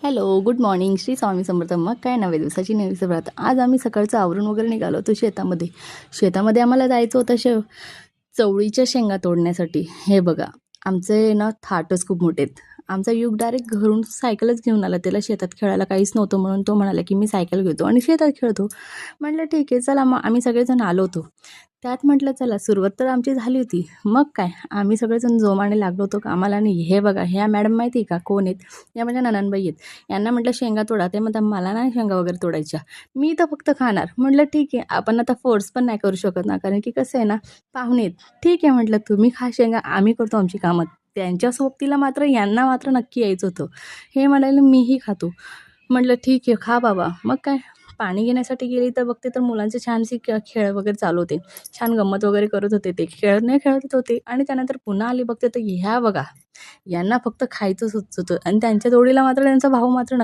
Hello, good morning. Shri Swami Samarth. मग काय नव्या दिवसाची नवी सुरुवात. आज आम्ही सकाळचं आवरून वगैरे निघालो होतो शेतामध्ये. शेतामध्ये आम्हाला जायचं होतं चवळीच्या शेंगा तोडण्यासाठी. हे बघा, आमचे ना थाटच खूप मोठे आहेत. आमचा युग डायरेक्ट घरून सायकलच घेऊन आला. त्याला शेतात खेळायला काहीच नव्हतं म्हणून तो म्हणाला, की मी सायकल घेतो आणि शेतात खेळतो. म्हटलं ठीक आहे, चला मग आम्ही सगळेजण आलो होतो. त्यात म्हटलं चला सुरुवात तर आमची झाली होती. मग काय, आम्ही सगळेजण जोमाने लागलो होतो कामाला आणि हे बघा, ह्या मॅडम माहिती आहे का कोण आहेत? या माझ्या नणंदबाई आहेत. यांना म्हटलं शेंगा तोडा. ते म्हणतात मला नाही शेंगा वगैरे तोडायच्या. मी तर फक्त खाणार. म्हटलं ठीक आहे, आपण आता फोर्स पण नाही करू शकत ना, कारण की कसं आहे ना, पाहुणे आहेत. ठीक आहे म्हटलं, तुम्ही खा शेंगा, आम्ही करतो आमची कामं. त्यांच्या सोबतीला मात्र यांना मात्र नक्की यायचं होतं. हे म्हणाले मीही खातो. म्हटलं ठीक आहे, खा बाबा. मग काय, पाणी घेण्यासाठी गेली तर बघते तर मुलांचे छानसे खेळ वगैरे चालू होते. छान गंमत वगैरे करत होते ते. खेळत होते आणि त्यानंतर पुन्हा आली बघते तर ह्या बघा, यांना फक्त खायचं सुचत होतं आणि त्यांच्या जोडीला मात्र त्यांचा भाऊ मात्र